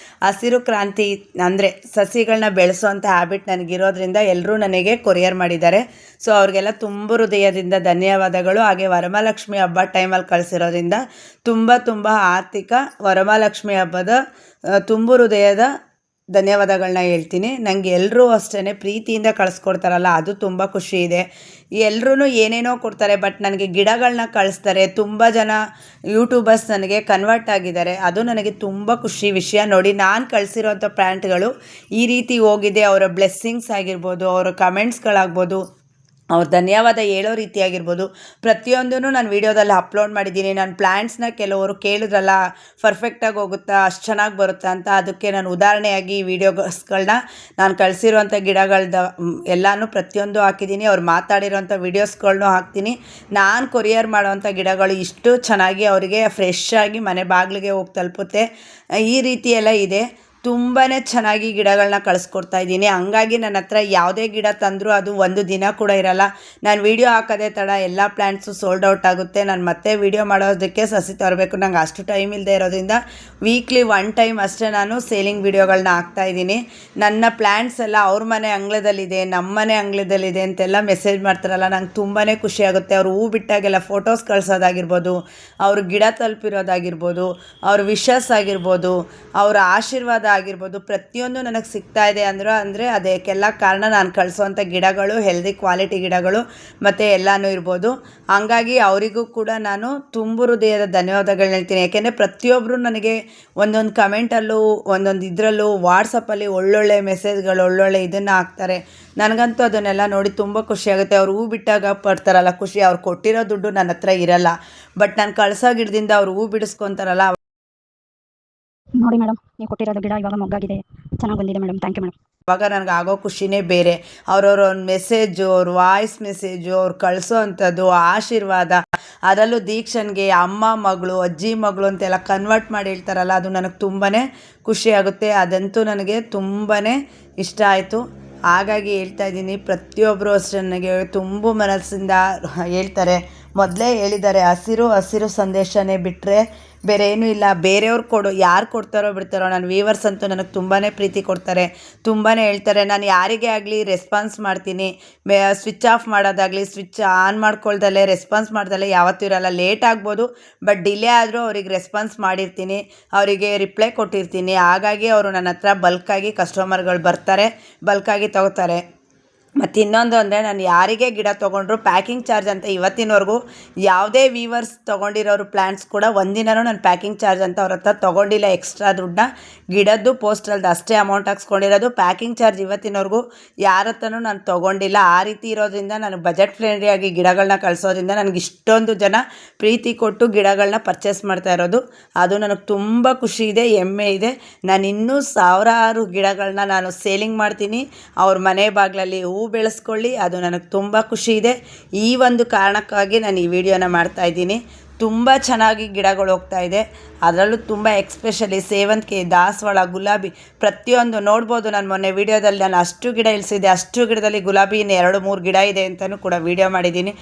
ಹಸಿರು ಕ್ರಾಂತಿ ಅಂದರೆ ಸಸಿಗಳನ್ನ ಬೆಳೆಸೋವಂಥ ಹ್ಯಾಬಿಟ್ ನನಗಿರೋದ್ರಿಂದ ಎಲ್ಲರೂ ನನಗೆ ಕೊರಿಯರ್ ಮಾಡಿದ್ದಾರೆ. ಸೊ ಅವ್ರಿಗೆಲ್ಲ ತುಂಬ ಹೃದಯದಿಂದ ಧನ್ಯವಾದಗಳು. ಹಾಗೆ ವರಮಹಾಲಕ್ಷ್ಮಿ ಹಬ್ಬ ಟೈಮಲ್ಲಿ ಕಳಿಸಿರೋದ್ರಿಂದ ತುಂಬ ಆರ್ಥಿಕ ವರಮಹಾಲಕ್ಷ್ಮಿ ಹಬ್ಬದ ತುಂಬ ಹೃದಯದ ಧನ್ಯವಾದಗಳನ್ನ ಹೇಳ್ತೀನಿ. ನನಗೆ ಎಲ್ಲರೂ ಅಷ್ಟೇ ಪ್ರೀತಿಯಿಂದ ಕಳಿಸ್ಕೊಡ್ತಾರಲ್ಲ, ಅದು ತುಂಬ ಖುಷಿ ಇದೆ. ಎಲ್ಲರೂ ಏನೇನೋ ಕೊಡ್ತಾರೆ, ಬಟ್ ನನಗೆ ಗಿಡಗಳನ್ನ ಕಳಿಸ್ತಾರೆ. ತುಂಬ ಜನ ಯೂಟ್ಯೂಬರ್ಸ್ ನನಗೆ ಕನ್ವರ್ಟ್ ಆಗಿದ್ದಾರೆ. ಅದು ನನಗೆ ತುಂಬ ಖುಷಿ ವಿಷಯ. ನೋಡಿ, ನಾನು ಕಳಿಸಿರೋಂಥ ಪ್ಲ್ಯಾಂಟ್ಗಳು ಈ ರೀತಿ ಹೋಗಿದೆ. ಅವರ ಬ್ಲೆಸ್ಸಿಂಗ್ಸ್ ಆಗಿರ್ಬೋದು, ಅವರ ಕಮೆಂಟ್ಸ್ಗಳಾಗ್ಬೋದು, ಅವ್ರು ಧನ್ಯವಾದ ಹೇಳೋ ರೀತಿಯಾಗಿರ್ಬೋದು, ಪ್ರತಿಯೊಂದೂ ನಾನು ವೀಡಿಯೋದಲ್ಲಿ ಅಪ್ಲೋಡ್ ಮಾಡಿದ್ದೀನಿ. ನಾನು ಪ್ಲ್ಯಾಂಟ್ಸ್ನ ಕೆಲವರು ಕೇಳಿದ್ರಲ್ಲ ಪರ್ಫೆಕ್ಟಾಗಿ ಹೋಗುತ್ತಾ, ಅಷ್ಟು ಚೆನ್ನಾಗಿ ಬರುತ್ತಾ ಅಂತ, ಅದಕ್ಕೆ ನಾನು ಉದಾಹರಣೆಯಾಗಿ ಈ ವೀಡಿಯೋಸ್ಗಳನ್ನ ನಾನು ಕಳಿಸಿರುವಂಥ ಗಿಡಗಳದ್ದು ಎಲ್ಲನೂ ಪ್ರತಿಯೊಂದು ಹಾಕಿದ್ದೀನಿ. ಅವ್ರು ಮಾತಾಡಿರೋಂಥ ವೀಡಿಯೋಸ್ಗಳನ್ನೂ ಹಾಕ್ತೀನಿ. ನಾನು ಕೊರಿಯರ್ ಮಾಡೋವಂಥ ಗಿಡಗಳು ಇಷ್ಟು ಚೆನ್ನಾಗಿ ಅವರಿಗೆ ಫ್ರೆಶ್ ಆಗಿ ಮನೆ ಬಾಗಿಲಿಗೆ ಹೋಗಿ ತಲುಪುತ್ತೆ. ಈ ರೀತಿ ಎಲ್ಲ ಇದೆ. ತುಂಬಾ ಚೆನ್ನಾಗಿ ಗಿಡಗಳನ್ನ ಕಳಿಸ್ಕೊಡ್ತಾ ಇದ್ದೀನಿ. ಹಂಗಾಗಿ ನನ್ನ ಹತ್ರ ಯಾವುದೇ ಗಿಡ ತಂದರೂ ಅದು ಒಂದು ದಿನ ಕೂಡ ಇರಲ್ಲ. ನಾನು ವೀಡಿಯೋ ಹಾಕೋದೇ ತಡ ಎಲ್ಲ ಪ್ಲ್ಯಾಂಟ್ಸು ಸೋಲ್ಡ್ ಔಟ್ ಆಗುತ್ತೆ. ನಾನು ಮತ್ತೆ ವೀಡಿಯೋ ಮಾಡೋದಕ್ಕೆ ಸಸಿ ತರಬೇಕು. ನಂಗೆ ಅಷ್ಟು ಟೈಮ್ ಇಲ್ಲದೆ ಇರೋದ್ರಿಂದ ವೀಕ್ಲಿ 1 ಟೈಮ್ ಅಷ್ಟೇ ನಾನು ಸೇಲಿಂಗ್ ವೀಡಿಯೋಗಳನ್ನ ಹಾಕ್ತಾಯಿದ್ದೀನಿ. ನನ್ನ ಪ್ಲ್ಯಾಂಟ್ಸ್ ಎಲ್ಲ ಅವ್ರ ಮನೆ ಅಂಗಳದಲ್ಲಿದೆ, ನಮ್ಮ ಮನೆ ಅಂಗಳದಲ್ಲಿದೆ ಅಂತೆಲ್ಲ ಮೆಸೇಜ್ ಮಾಡ್ತಾರಲ್ಲ, ನಂಗೆ ತುಂಬಾ ಖುಷಿಯಾಗುತ್ತೆ. ಅವ್ರು ಹೂ ಬಿಟ್ಟಾಗೆಲ್ಲ ಫೋಟೋಸ್ ಕಳಿಸೋದಾಗಿರ್ಬೋದು, ಅವ್ರ ಗಿಡ ತಲುಪಿರೋದಾಗಿರ್ಬೋದು, ಅವ್ರ ವಿಶಸ್ ಆಗಿರ್ಬೋದು, ಅವರ ಆಶೀರ್ವಾದ ಆಗಿರ್ಬೋದು, ಪ್ರತಿಯೊಂದು ನನಗೆ ಸಿಗ್ತಾ ಇದೆ ಅಂದರೆ ಅದಕ್ಕೆಲ್ಲ ಕಾರಣ ನಾನು ಕಳಿಸೋವಂಥ ಗಿಡಗಳು, ಹೆಲ್ದಿ ಕ್ವಾಲಿಟಿ ಗಿಡಗಳು ಮತ್ತು ಎಲ್ಲನೂ ಇರ್ಬೋದು. ಹಂಗಾಗಿ ಅವರಿಗೂ ಕೂಡ ನಾನು ತುಂಬ ಹೃದಯದ ಧನ್ಯವಾದಗಳನ್ನ ಹೇಳ್ತೀನಿ. ಯಾಕೆಂದರೆ ಪ್ರತಿಯೊಬ್ಬರು ನನಗೆ ಒಂದೊಂದು ಕಮೆಂಟಲ್ಲೂ ಒಂದೊಂದು ಇದರಲ್ಲೂ ವಾಟ್ಸಪ್ಪಲ್ಲಿ ಒಳ್ಳೊಳ್ಳೆ ಮೆಸೇಜ್ಗಳು, ಒಳ್ಳೊಳ್ಳೆ ಇದನ್ನು ಹಾಕ್ತಾರೆ. ನನಗಂತೂ ಅದನ್ನೆಲ್ಲ ನೋಡಿ ತುಂಬ ಖುಷಿಯಾಗುತ್ತೆ. ಅವ್ರು ಹೂ ಬಿಟ್ಟಾಗ ಪಡ್ತಾರಲ್ಲ ಖುಷಿ, ಅವ್ರು ಕೊಟ್ಟಿರೋ ದುಡ್ಡು ನನ್ನ ಹತ್ರ ಇರಲ್ಲ, ಬಟ್ ನಾನು ಕಳ್ಸೋ ಗಿಡದಿಂದ ಅವ್ರು ಹೂ ಬಿಡಿಸ್ಕೊತಾರಲ್ಲ. ನೋಡಿ ಮೇಡಮ್, ನೀವು ಕೊಟ್ಟಿರೋದು ಗಿಡ ಇವಾಗ ಮೊಗ್ಗಾಗಿದೆ, ಚೆನ್ನಾಗಿ ಬಂದಿದೆ ಮೇಡಮ್. Thank you madam. ಅವಾಗ ನನಗೆ ಆಗೋ ಖುಷಿನೇ ಬೇರೆ. ಅವ್ರವ್ರ ಒಂದು ಮೆಸೇಜು, ಅವ್ರ ವಾಯ್ಸ್ ಮೆಸೇಜು, ಅವ್ರು ಕಳಿಸೋ ಅಂಥದ್ದು ಆಶೀರ್ವಾದ, ಅದರಲ್ಲೂ ದೀಕ್ಷನ್ಗೆ ಅಮ್ಮ ಮಗಳು, ಅಜ್ಜಿ ಮಗಳು ಅಂತೆಲ್ಲ ಕನ್ವರ್ಟ್ ಮಾಡಿ ಹೇಳ್ತಾರಲ್ಲ, ಅದು ನನಗೆ ತುಂಬಾ ಖುಷಿಯಾಗುತ್ತೆ. ಅದಂತೂ ನನಗೆ ತುಂಬಾ ಇಷ್ಟ ಆಯಿತು. ಹಾಗಾಗಿ ಹೇಳ್ತಾ ಇದ್ದೀನಿ, ಪ್ರತಿಯೊಬ್ಬರು ಅಷ್ಟೇ ನನಗೆ ತುಂಬ ಮನಸ್ಸಿಂದ ಹೇಳ್ತಾರೆ. ಮೊದಲೇ ಹೇಳಿದ್ದಾರೆ, ಹಸಿರು ಸಂದೇಶನೇ ಬಿಟ್ಟರೆ ಬೇರೆ ಏನೂ ಇಲ್ಲ. ಬೇರೆಯವ್ರು ಯಾರು ಕೊಡ್ತಾರೋ ಬಿಡ್ತಾರೋ, ನನ್ನ ವ್ಯೂವರ್ಸ್ ಅಂತೂ ನನಗೆ ತುಂಬಾ ಪ್ರೀತಿ ಕೊಡ್ತಾರೆ, ತುಂಬಾ ಹೇಳ್ತಾರೆ. ನಾನು ಯಾರಿಗೇ ಆಗಲಿ ರೆಸ್ಪಾನ್ಸ್ ಮಾಡ್ತೀನಿ. ಸ್ವಿಚ್ ಆಫ್ ಮಾಡೋದಾಗಲಿ, ಸ್ವಿಚ್ ಆನ್ ಮಾಡ್ಕೊಳ್ದಲ್ಲೇ ರೆಸ್ಪಾನ್ಸ್ ಮಾಡ್ದಲ್ಲೇ ಯಾವತ್ತೂ ಇರಲ್ಲ. ಲೇಟ್ ಆಗ್ಬೋದು, ಬಟ್ ಡಿಲೇ ಆದರೂ ಅವ್ರಿಗೆ ರೆಸ್ಪಾನ್ಸ್ ಮಾಡಿರ್ತೀನಿ, ಅವರಿಗೆ ರಿಪ್ಲೈ ಕೊಟ್ಟಿರ್ತೀನಿ. ಹಾಗಾಗಿ ಅವರು ನನ್ನ ಹತ್ರ ಬಲ್ಕಾಗಿ ಕಸ್ಟಮರ್ಗಳು ಬರ್ತಾರೆ, ಬಲ್ಕಾಗಿ ತೊಗೋತಾರೆ. ಮತ್ತು ಇನ್ನೊಂದು ಅಂದರೆ, ನಾನು ಯಾರಿಗೇ ಗಿಡ ತೊಗೊಂಡ್ರು ಪ್ಯಾಕಿಂಗ್ ಚಾರ್ಜ್ ಅಂತ ಇವತ್ತಿನವರೆಗೂ ಯಾವುದೇ ವೀವರ್ಸ್ ತೊಗೊಂಡಿರೋರು ಪ್ಲ್ಯಾಂಟ್ಸ್ ಕೂಡ ಒಂದಿನವೂ ನಾನು ಪ್ಯಾಕಿಂಗ್ ಚಾರ್ಜ್ ಅಂತ ಅವ್ರ ಹತ್ರ ತೊಗೊಂಡಿಲ್ಲ. ಎಕ್ಸ್ಟ್ರಾ ದುಡ್ಡನ್ನ ಗಿಡದ್ದು ಪೋಸ್ಟಲ್ದು ಅಷ್ಟೇ ಅಮೌಂಟ್ ಹಾಕ್ಸ್ಕೊಂಡಿರೋದು. ಪ್ಯಾಕಿಂಗ್ ಚಾರ್ಜ್ ಇವತ್ತಿನವರೆಗೂ ಯಾರ ಹತ್ರನೂ ನಾನು ತೊಗೊಂಡಿಲ್ಲ. ಆ ರೀತಿ ಇರೋದ್ರಿಂದ ನಾನು ಬಜೆಟ್ ಫ್ರೆಂಡ್ಲಿಯಾಗಿ ಗಿಡಗಳನ್ನ ಕಳಿಸೋದ್ರಿಂದ ನನಗೆ ಇಷ್ಟೊಂದು ಜನ ಪ್ರೀತಿ ಕೊಟ್ಟು ಗಿಡಗಳನ್ನ ಪರ್ಚೇಸ್ ಮಾಡ್ತಾ ಇರೋದು, ಅದು ನನಗೆ ತುಂಬ ಖುಷಿ ಇದೆ, ಹೆಮ್ಮೆ ಇದೆ. ನಾನು ಇನ್ನೂ ಸಾವಿರಾರು ಗಿಡಗಳನ್ನ ನಾನು ಸೇಲಿಂಗ್ ಮಾಡ್ತೀನಿ. ಅವ್ರ ಮನೆ ಬಾಗಿಲಲ್ಲಿ ಹೂ ಬೆಳೆಸ್ಕೊಳ್ಳಿ, ಅದು ನನಗೆ ತುಂಬ ಖುಷಿ ಇದೆ. ಈ ಒಂದು ಕಾರಣಕ್ಕಾಗಿ ನಾನು ಈ ವಿಡಿಯೋನ ಮಾಡ್ತಾಯಿದ್ದೀನಿ. ತುಂಬ ಚೆನ್ನಾಗಿ ಗಿಡಗಳು ಹೋಗ್ತಾ ಇದೆ. ಅದರಲ್ಲೂ ತುಂಬ ಎಕ್ಸ್ಪೆಷಲಿ ಸೇವಂತಿಗೆ, ದಾಸವಾಳ, ಗುಲಾಬಿ ಪ್ರತಿಯೊಂದು ನೋಡ್ಬೋದು. ನಾನು ಮೊನ್ನೆ ವೀಡಿಯೋದಲ್ಲಿ ನಾನು ಅಷ್ಟು ಗಿಡ ಇಳಿಸಿದ್ದೆ, ಅಷ್ಟು ಗಿಡದಲ್ಲಿ ಗುಲಾಬಿ 2-3 ಗಿಡ ಇದೆ ಅಂತಲೂ ಕೂಡ ವೀಡಿಯೋ ಮಾಡಿದ್ದೀನಿ.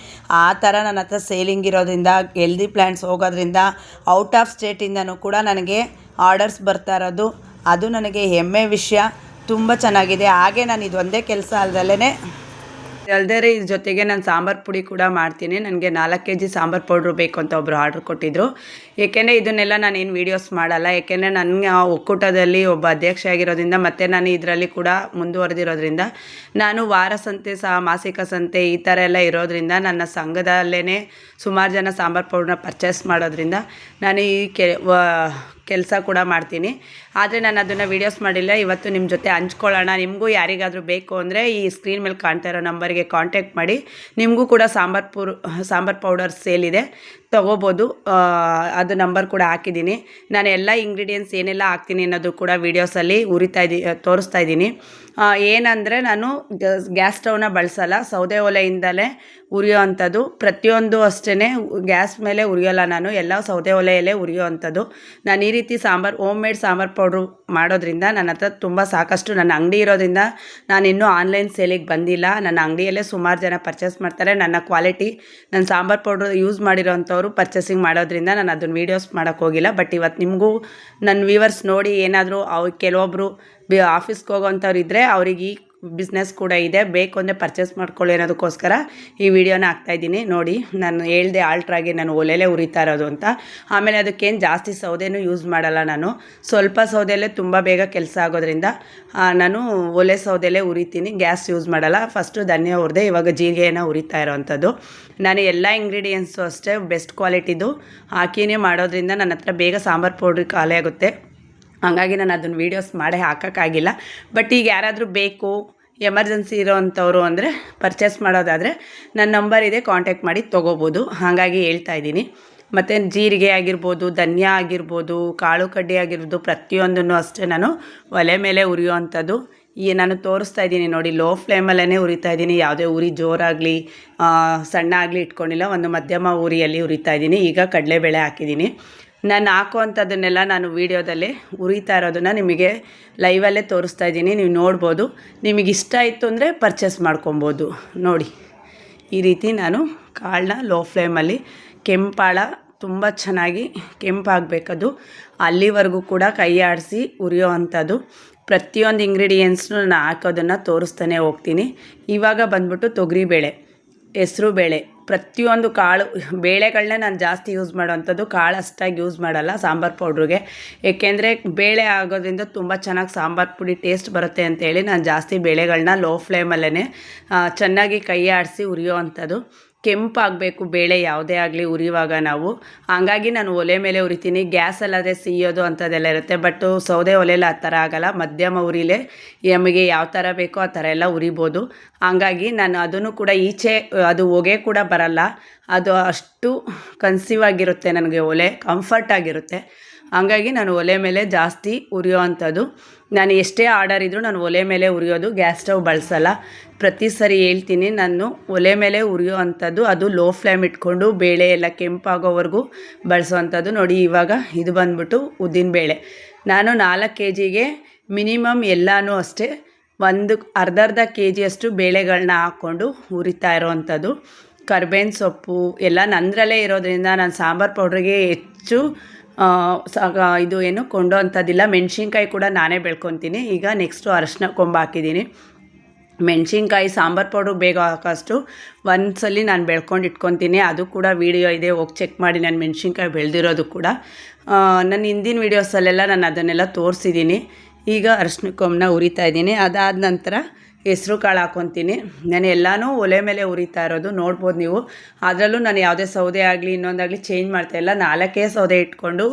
ಆ ಥರ ನನ್ನ ಹತ್ರ ಸೇಲಿಂಗ್ ಇರೋದ್ರಿಂದ, ಹೆಲ್ದಿ ಪ್ಲ್ಯಾಂಟ್ಸ್ ಹೋಗೋದ್ರಿಂದ ಔಟ್ ಆಫ್ ಸ್ಟೇಟಿಂದನೂ ಕೂಡ ನನಗೆ ಆರ್ಡರ್ಸ್ ಬರ್ತಾ ಇರೋದು, ಅದು ನನಗೆ ಹೆಮ್ಮೆ ವಿಷಯ. ತುಂಬ ಚೆನ್ನಾಗಿದೆ. ಹಾಗೆ ನಾನು ಇದೊಂದೇ ಕೆಲಸ ಅಲ್ಲದಲ್ಲೇ ಅಲ್ಲದೆ ಇದ್ರ ಜೊತೆಗೆ ನಾನು ಸಾಂಬಾರು ಪುಡಿ ಕೂಡ ಮಾಡ್ತೀನಿ. ನನಗೆ 4 kg ಸಾಂಬಾರು ಪೌಡ್ರು ಬೇಕು ಅಂತ ಒಬ್ಬರು ಆರ್ಡ್ರ್ ಕೊಟ್ಟಿದ್ದರು. ಏಕೆಂದರೆ ಇದನ್ನೆಲ್ಲ ನಾನೇನು ವೀಡಿಯೋಸ್ ಮಾಡಲ್ಲ, ಏಕೆಂದರೆ ನನಗೆ ಒಕ್ಕೂಟದಲ್ಲಿ ಒಬ್ಬ ಅಧ್ಯಕ್ಷ ಆಗಿರೋದ್ರಿಂದ ಮತ್ತು ನಾನು ಇದರಲ್ಲಿ ಕೂಡ ಮುಂದುವರೆದಿರೋದ್ರಿಂದ ನಾನು ವಾರ ಸಂತೆ ಮಾಸಿಕ ಸಂತೆ ಈ ಥರ ಎಲ್ಲ ಇರೋದ್ರಿಂದ ನನ್ನ ಸಂಘದಲ್ಲೇ ಸುಮಾರು ಜನ ಸಾಂಬಾರು ಪೌಡ್ರನ್ನ ಪರ್ಚೇಸ್ ಮಾಡೋದ್ರಿಂದ ನಾನು ಈ ಕೆಲಸ ಕೂಡ ಮಾಡ್ತೀನಿ. ಆದರೆ ನಾನು ಅದನ್ನು ವೀಡಿಯೋಸ್ ಮಾಡಿಲ್ಲ. ಇವತ್ತು ನಿಮ್ಮ ಜೊತೆ ಹಂಚ್ಕೊಳ್ಳೋಣ. ನಿಮಗೂ ಯಾರಿಗಾದರೂ ಬೇಕು ಅಂದರೆ ಈ ಸ್ಕ್ರೀನ್ ಮೇಲೆ ಕಾಣ್ತಾ ಇರೋ ನಂಬರ್ಗೆ ಕಾಂಟ್ಯಾಕ್ಟ್ ಮಾಡಿ. ನಿಮಗೂ ಕೂಡ ಸಾಂಬಾರು ಪೌಡರ್ ಸೇಲ್ ಇದೆ, ತೊಗೋಬೋದು. ಅದು ನಂಬರ್ ಕೂಡ ಹಾಕಿದ್ದೀನಿ. ನಾನು ಎಲ್ಲ ಇಂಗ್ರೀಡಿಯೆಂಟ್ಸ್ ಏನೆಲ್ಲ ಹಾಕ್ತೀನಿ ಅನ್ನೋದು ಕೂಡ ವೀಡಿಯೋಸಲ್ಲಿ ತೋರಿಸ್ತಾ ಇದ್ದೀನಿ. ಏನಂದರೆ ನಾನು ಗ್ಯಾಸ್ ಸ್ಟವ್ನ ಬಳಸಲ್ಲ, ಸೌದೆ ಒಲೆಯಿಂದಲೇ ಉರಿಯೋ ಅಂಥದ್ದು. ಪ್ರತಿಯೊಂದು ಅಷ್ಟೇ ಗ್ಯಾಸ್ ಮೇಲೆ ಉರಿಯೋಲ್ಲ, ನಾನು ಎಲ್ಲ ಸೌದೆ ಒಲೆಯಲ್ಲೇ ಉರಿಯೋ ಅಂಥದ್ದು. ನಾನು ಈ ರೀತಿ ಹೋಮ್ ಮೇಡ್ ಸಾಂಬಾರು ಪೌಡ್ರು ಮಾಡೋದ್ರಿಂದ ನನ್ನ ಹತ್ರ ತುಂಬ ಸಾಕಷ್ಟು ನನ್ನ ಅಂಗಡಿ ಇರೋದ್ರಿಂದ ನಾನು ಇನ್ನೂ ಆನ್ಲೈನ್ ಸೇಲಿಗೆ ಬಂದಿಲ್ಲ. ನನ್ನ ಅಂಗಡಿಯಲ್ಲೇ ಸುಮಾರು ಜನ ಪರ್ಚೇಸ್ ಮಾಡ್ತಾರೆ. ನನ್ನ ಕ್ವಾಲಿಟಿ, ನನ್ನ ಸಾಂಬಾರು ಪೌಡ್ರು ಯೂಸ್ ಮಾಡಿರೋಂಥವ್ರು ಪರ್ಚೇಸಿಂಗ್ ಮಾಡೋದ್ರಿಂದ ನಾನು ಅದನ್ನು ವೀಡಿಯೋಸ್ ಮಾಡೋಕ್ಕೆ ಹೋಗಿಲ್ಲ. ಬಟ್ ಇವತ್ತು ನಿಮಗೂ ನನ್ನ ವ್ಯೂವರ್ಸ್ ನೋಡಿ ಏನಾದರೂ ಕೆಲವೊಬ್ಬರು ಆಫೀಸ್ಗೆ ಹೋಗೋವಂಥವ್ರು ಇದ್ದರೆ ಅವ್ರಿಗೆ ಈ ಬಿಸ್ನೆಸ್ ಕೂಡ ಇದೆ, ಬೇಕು ಅಂದರೆ ಪರ್ಚೇಸ್ ಮಾಡ್ಕೊಳ್ಳಿ ಅನ್ನೋದಕ್ಕೋಸ್ಕರ ಈ ವಿಡಿಯೋನ ಹಾಕ್ತಾಯಿದ್ದೀನಿ. ನೋಡಿ, ನಾನು ಹೇಳ್ದೆ ಆಲ್ಟ್ರಾಗಿ ನಾನು ಒಲೆಯಲ್ಲೇ ಉರಿತಾ ಇರೋದು ಅಂತ. ಆಮೇಲೆ ಅದಕ್ಕೇನು ಜಾಸ್ತಿ ಸೌದೆನೂ ಯೂಸ್ ಮಾಡಲ್ಲ ನಾನು, ಸ್ವಲ್ಪ ಸೌದೆಯಲ್ಲೇ ತುಂಬ ಬೇಗ ಕೆಲಸ ಆಗೋದ್ರಿಂದ ನಾನು ಒಲೆ ಸೌದೆಯಲ್ಲೇ ಉರಿತೀನಿ, ಗ್ಯಾಸ್ ಯೂಸ್ ಮಾಡಲ್ಲ. ಫಸ್ಟು ಧನಿಯಾ ಹುರಿದೆ, ಇವಾಗ ಜೀರಿಗೆನ ಉರಿತಾ ಇರೋವಂಥದ್ದು. ನಾನು ಎಲ್ಲ ಇಂಗ್ರೀಡಿಯೆಂಟ್ಸು ಅಷ್ಟೇ ಬೆಸ್ಟ್ ಕ್ವಾಲಿಟಿದು ಹಾಕಿನೇ ಮಾಡೋದ್ರಿಂದ ನನ್ನ ಹತ್ರ ಬೇಗ ಸಾಂಬಾರು ಪೌಡ್ರ್ ಖಾಲಿ ಆಗುತ್ತೆ. ಹಾಗಾಗಿ ನಾನು ಅದನ್ನು ವೀಡಿಯೋಸ್ ಮಾಡೇ ಹಾಕೋಕ್ಕಾಗಿಲ್ಲ. ಬಟ್ ಈಗ ಯಾರಾದರೂ ಬೇಕು, ಎಮರ್ಜೆನ್ಸಿ ಇರೋವಂಥವ್ರು ಅಂದರೆ ಪರ್ಚೇಸ್ ಮಾಡೋದಾದರೆ ನನ್ನ ನಂಬರ್ ಇದೆ, ಕಾಂಟ್ಯಾಕ್ಟ್ ಮಾಡಿ ತೊಗೋಬೋದು. ಹಾಗಾಗಿ ಹೇಳ್ತಾ ಇದ್ದೀನಿ. ಮತ್ತು ಜೀರಿಗೆ ಆಗಿರ್ಬೋದು, ಧನಿಯಾ ಆಗಿರ್ಬೋದು, ಕಾಳು ಕಡ್ಡಿ ಆಗಿರ್ಬೋದು, ಪ್ರತಿಯೊಂದನ್ನು ಅಷ್ಟೇ ನಾನು ಒಲೆ ಮೇಲೆ ಉರಿಯೋ ಅಂಥದ್ದು. ನಾನು ತೋರಿಸ್ತಾ ಇದ್ದೀನಿ ನೋಡಿ, ಲೋ ಫ್ಲೇಮಲ್ಲೇ ಉರಿತಾ ಇದ್ದೀನಿ. ಯಾವುದೇ ಉರಿ ಜೋರಾಗಲಿ ಸಣ್ಣ ಆಗಲಿ ಇಟ್ಕೊಂಡಿಲ್ಲ, ಒಂದು ಮಧ್ಯಮ ಉರಿಯಲ್ಲಿ ಉರಿತಾ ಇದ್ದೀನಿ. ಈಗ ಕಡಲೆಬೇಳೆ ಹಾಕಿದ್ದೀನಿ. ನಾನು ಹಾಕುವಂಥದ್ದನ್ನೆಲ್ಲ ನಾನು ವೀಡಿಯೋದಲ್ಲೇ ಉರಿತಾ ಇರೋದನ್ನು ನಿಮಗೆ ಲೈವಲ್ಲೇ ತೋರಿಸ್ತಾ ಇದ್ದೀನಿ, ನೀವು ನೋಡ್ಬೋದು. ನಿಮಗೆ ಇಷ್ಟ ಆಯಿತು ಅಂದರೆ ಪರ್ಚೇಸ್ ಮಾಡ್ಕೊಬೋದು. ನೋಡಿ, ಈ ರೀತಿ ನಾನು ಕಾಳನ್ನ ಲೋ ಫ್ಲೇಮಲ್ಲಿ ಕೆಂಪಾಳ ತುಂಬ ಚೆನ್ನಾಗಿ ಕೆಂಪಾಗಬೇಕದು, ಅಲ್ಲಿವರೆಗೂ ಕೂಡ ಕೈ ಆಡಿಸಿ ಉರಿಯೋ ಅಂಥದ್ದು. ಪ್ರತಿಯೊಂದು ಇಂಗ್ರೀಡಿಯೆಂಟ್ಸ್ನು ನಾನು ಹಾಕೋದನ್ನು ತೋರಿಸ್ತಾನೆ ಹೋಗ್ತೀನಿ. ಇವಾಗ ಬಂದ್ಬಿಟ್ಟು ತೊಗರಿಬೇಳೆ, ಹೆಸರು ಬೇಳೆ, ಪ್ರತಿಯೊಂದು ಕಾಳು ಬೇಳೆಗಳನ್ನೇ ನಾನು ಜಾಸ್ತಿ ಯೂಸ್ ಮಾಡೋವಂಥದ್ದು. ಕಾಳು ಅಷ್ಟಾಗಿ ಯೂಸ್ ಮಾಡಲ್ಲ ಸಾಂಬಾರು ಪೌಡ್ರಿಗೆ, ಏಕೆಂದರೆ ಬೇಳೆ ಆಗೋದ್ರಿಂದ ತುಂಬ ಚೆನ್ನಾಗಿ ಸಾಂಬಾರು ಪುಡಿ ಟೇಸ್ಟ್ ಬರುತ್ತೆ ಅಂತೇಳಿ ನಾನು ಜಾಸ್ತಿ ಬೇಳೆಗಳನ್ನ ಲೋ ಫ್ಲೇಮಲ್ಲೇ ಚೆನ್ನಾಗಿ ಕೈ ಆಡಿಸಿ ಉರಿಯೋ ಅಂಥದ್ದು. ಕೆಂಪಾಗಬೇಕು ಬೇಳೆ ಯಾವುದೇ ಆಗಲಿ ಉರಿಯುವಾಗ ನಾವು, ಹಂಗಾಗಿ ನಾನು ಒಲೆ ಮೇಲೆ ಉರಿತೀನಿ. ಗ್ಯಾಸಲ್ಲಾದರೆ ಸಿಯೋದು ಅಂಥದ್ದೆಲ್ಲ ಇರುತ್ತೆ, ಬಟ್ ಸೌದೆ ಒಲೆಯಲ್ಲಿ ಆ ಥರ ಆಗೋಲ್ಲ. ಮಧ್ಯಮ ಉರಿಲೇ ನಮಗೆ ಯಾವ ಥರ ಬೇಕೋ ಆ ಥರ ಎಲ್ಲ ಉರಿಬೋದು. ಹಂಗಾಗಿ ನಾನು ಅದನ್ನು ಕೂಡ ಈಚೆ ಅದು ಹೊಗೆ ಕೂಡ ಬರಲ್ಲ, ಅದು ಅಷ್ಟು ಕನ್ಸೀವ್ ಆಗಿರುತ್ತೆ ನನಗೆ, ಒಲೆ ಕಂಫರ್ಟ್ ಆಗಿರುತ್ತೆ. ಹಂಗಾಗಿ ನಾನು ಒಲೆ ಮೇಲೆ ಜಾಸ್ತಿ ಉರಿಯೋ ಅಂಥದ್ದು. ನಾನು ಎಷ್ಟೇ ಆರ್ಡರ್ ಇದ್ದರೂ ನಾನು ಒಲೆ ಮೇಲೆ ಉರಿಯೋದು, ಗ್ಯಾಸ್ ಸ್ಟವ್ ಬಳಸಲ್ಲ. ಪ್ರತಿ ಸರಿ ಹೇಳ್ತೀನಿ, ನಾನು ಒಲೆ ಮೇಲೆ ಉರಿಯೋ ಅಂಥದ್ದು, ಅದು ಲೋ ಫ್ಲೇಮ್ ಇಟ್ಕೊಂಡು ಬೇಳೆ ಎಲ್ಲ ಕೆಂಪಾಗೋವರೆಗೂ ಬಳಸೋ ಅಂಥದ್ದು. ನೋಡಿ, ಇವಾಗ ಇದು ಬಂದ್ಬಿಟ್ಟು ಉದ್ದಿನಬೇಳೆ. ನಾನು 4 kgಗೆ ಮಿನಿಮಮ್ ಎಲ್ಲನೂ ಅಷ್ಟೇ ಅರ್ಧ kg ಬೇಳೆಗಳನ್ನ ಹಾಕ್ಕೊಂಡು ಉರಿತಾ ಇರೋವಂಥದ್ದು. ಕರ್ಬೇವಿನ ಸೊಪ್ಪು ಎಲ್ಲ ನಂದರಲ್ಲೇ ಇರೋದ್ರಿಂದ ನಾನು ಸಾಂಬಾರು ಪೌಡ್ರಿಗೆ ಹೆಚ್ಚು ಇದು ಏನು ಕೊಂಡೋ ಅಂಥದ್ದಿಲ್ಲ. ಮೆಣಸಿನ್ಕಾಯಿ ಕೂಡ ನಾನೇ ಬೆಳ್ಕೊತೀನಿ. ಈಗ ನೆಕ್ಸ್ಟು ಅರಶಿನ ಕೊಂಬು ಹಾಕಿದ್ದೀನಿ. ಮೆಣಸಿನ್ಕಾಯಿ ಸಾಂಬಾರು ಪೌಡ್ರು ಬೇಗ ಹಾಕೋಷ್ಟು ಒಂದ್ಸಲಿ ನಾನು ಬೆಳ್ಕೊಂಡು ಇಟ್ಕೊತೀನಿ. ಅದು ಕೂಡ ವೀಡಿಯೋ ಇದೆ, ಹೋಗಿ ಚೆಕ್ ಮಾಡಿ. ನಾನು ಮೆಣಸಿನ್ಕಾಯಿ ಬೆಳೆದಿರೋದು ಕೂಡ ನನ್ನ ಹಿಂದಿನ ವೀಡಿಯೋಸಲ್ಲೆಲ್ಲ ನಾನು ಅದನ್ನೆಲ್ಲ ತೋರಿಸಿದ್ದೀನಿ. ಈಗ ಅರಶಿನ ಕೊಂಬನ್ನ ಉರಿತಾ ಇದ್ದೀನಿ. ಅದಾದ ನಂತರ ಹೆಸ್ರು ಕಾಳು ಹಾಕ್ಕೊತೀನಿ. ನಾನು ಎಲ್ಲನೂ ಒಲೆ ಮೇಲೆ ಉರಿತಾ ಇರೋದು ನೋಡ್ಬೋದು ನೀವು. ಅದರಲ್ಲೂ ನಾನು ಯಾವುದೇ ಸೌದೆ ಆಗಲಿ ಇನ್ನೊಂದಾಗಲಿ ಚೇಂಜ್ ಮಾಡ್ತಾಯಿಲ್ಲ. 4 ಸೌದೆ ಇಟ್ಕೊಂಡು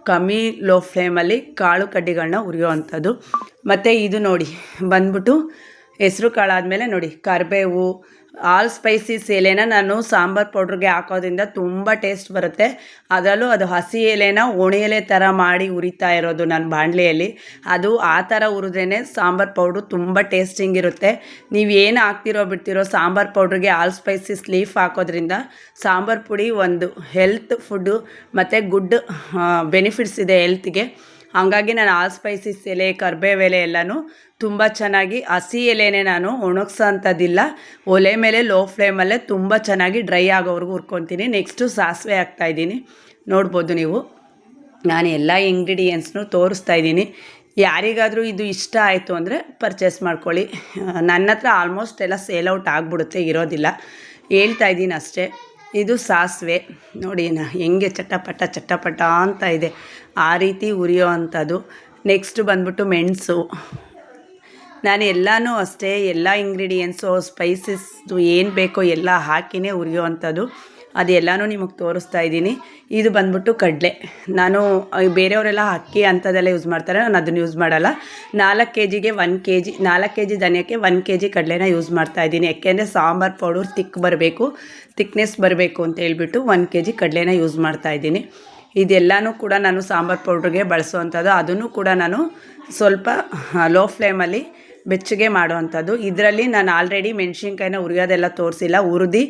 ಕಮ್ಮಿ ಲೋ ಫ್ಲೇಮಲ್ಲಿ ಕಾಳು ಕಡ್ಡಿಗಳನ್ನ ಉರಿಯೋ ಅಂಥದ್ದು. ಮತ್ತು ಇದು ನೋಡಿ ಬಂದ್ಬಿಟ್ಟು ಹೆಸ್ರು ಕಾಳು ಆದಮೇಲೆ ನೋಡಿ ಕರಿಬೇವು, ಆಲ್ ಸ್ಪೈಸಸ್ ಎಲೆನ ನಾನು ಸಾಂಬಾರು ಪೌಡ್ರಿಗೆ ಹಾಕೋದ್ರಿಂದ ತುಂಬ ಟೇಸ್ಟ್ ಬರುತ್ತೆ. ಅದರಲ್ಲೂ ಅದು ಹಸಿ ಎಲೆನ ಒಣ ಎಲೆ ಥರ ಮಾಡಿ ಉರಿತಾ ಇರೋದು ನಾನು ಬಾಣಲೆಯಲ್ಲಿ. ಅದು ಆ ಥರ ಹುರಿದ್ರೇ ಸಾಂಬಾರು ಪೌಡ್ರು ತುಂಬ ಟೇಸ್ಟಿಂಗ್ ಇರುತ್ತೆ. ನೀವು ಏನು ಹಾಕ್ತಿರೋ ಬಿಡ್ತಿರೋ ಸಾಂಬಾರು ಪೌಡ್ರಿಗೆ ಆಲ್ ಸ್ಪೈಸಸ್ ಲೀಫ್ ಹಾಕೋದ್ರಿಂದ ಸಾಂಬಾರು ಪುಡಿ ಒಂದು ಹೆಲ್ತ್ ಫುಡ್ಡು ಮತ್ತು ಗುಡ್ ಬೆನಿಫಿಟ್ಸ್ ಇದೆ ಹೆಲ್ತ್ಗೆ. ಹಂಗಾಗಿ ನಾನು ಆಲ್ ಸ್ಪೈಸಸ್ ಎಲೆ, ಕರಿಬೇವು ಎಲೆ ಎಲ್ಲನೂ ತುಂಬ ಚೆನ್ನಾಗಿ ಹಸಿ ಎಲೆನೇ ನಾನು ಒಣಗಿಸೋ ಅಂಥದ್ದಿಲ್ಲ, ಒಲೆ ಮೇಲೆ ಲೋ ಫ್ಲೇಮಲ್ಲೇ ತುಂಬ ಚೆನ್ನಾಗಿ ಡ್ರೈ ಆಗೋವರೆಗೂ ಹುರ್ಕೊತೀನಿ. ನೆಕ್ಸ್ಟು ಸಾಸಿವೆ ಹಾಕ್ತಾಯಿದ್ದೀನಿ. ನೋಡ್ಬೋದು ನೀವು, ನಾನು ಎಲ್ಲ ಇಂಗ್ರೀಡಿಯೆಂಟ್ಸ್ನು ತೋರಿಸ್ತಾ ಇದ್ದೀನಿ. ಯಾರಿಗಾದರೂ ಇದು ಇಷ್ಟ ಆಯಿತು ಅಂದರೆ ಪರ್ಚೇಸ್ ಮಾಡ್ಕೊಳ್ಳಿ. ನನ್ನ ಹತ್ರ ಆಲ್ಮೋಸ್ಟ್ ಎಲ್ಲ ಸೇಲ್ ಔಟ್ ಆಗಿಬಿಡುತ್ತೆ, ಇರೋದಿಲ್ಲ, ಹೇಳ್ತಾ ಇದ್ದೀನಿ ಅಷ್ಟೇ. ಇದು ಸಾಸಿವೆ ನೋಡಿ ಹೆಂಗೆ ಚಟಪಟ ಅಂತ ಇದೆ, ಆ ರೀತಿ ಉರಿಯೋ ಅಂಥದ್ದು. ನೆಕ್ಸ್ಟ್ ಬಂದ್ಬಿಟ್ಟು ಮೆಣಸು. ನಾನು ಎಲ್ಲನೂ ಅಷ್ಟೇ, ಎಲ್ಲ ಇಂಗ್ರೀಡಿಯೆಂಟ್ಸು ಸ್ಪೈಸಸ್ದು ಏನು ಬೇಕೋ ಎಲ್ಲ ಹಾಕಿನೇ ಉರಿಯೋ ಅಂಥದ್ದು. ಅದೆಲ್ಲನೂ ನಿಮಗೆ ತೋರಿಸ್ತಾ ಇದ್ದೀನಿ. ಇದು ಬಂದ್ಬಿಟ್ಟು ಕಡಲೆ. ನಾನು ಬೇರೆಯವರೆಲ್ಲ ಅಕ್ಕಿ ಅಂಥದ್ದೆಲ್ಲ ಯೂಸ್ ಮಾಡ್ತಾರೆ, ನಾನು ಅದನ್ನು ಯೂಸ್ ಮಾಡಲ್ಲ. 4 ಕೆಜಿಗೆ 1 ಕೆಜಿ, 4 ಕೆಜಿ ಧನಿಯಕ್ಕೆ 1 ಕೆಜಿ ಕಡಲೆನ ಯೂಸ್ ಮಾಡ್ತಾಯಿದ್ದೀನಿ. ಯಾಕೆಂದರೆ ಸಾಂಬಾರು ಪೌಡರ್ ತಿಕ್ನೆಸ್ ಬರಬೇಕು ಅಂತ ಹೇಳ್ಬಿಟ್ಟು 1 ಕೆಜಿ ಕಡಲೆನ ಯೂಸ್ ಮಾಡ್ತಾಯಿದ್ದೀನಿ. ಇದೆಲ್ಲನೂ ಕೂಡ ನಾನು ಸಾಂಬಾರು ಪೌಡ್ರಿಗೆ ಬಳಸೋವಂಥದ್ದು. ಅದನ್ನು ಕೂಡ ನಾನು ಸ್ವಲ್ಪ ಲೋ ಫ್ಲೇಮಲ್ಲಿ ಬೆಚ್ಚಗೆ ಮಾಡೋವಂಥದ್ದು. ಇದರಲ್ಲಿ ನಾನು ಆಲ್ರೆಡಿ ಮೆಣಸಿನ್ಕಾಯಿನ ಉರಿಯೋದೆಲ್ಲ ತೋರಿಸಿಲ್ಲ, ಹುರಿದು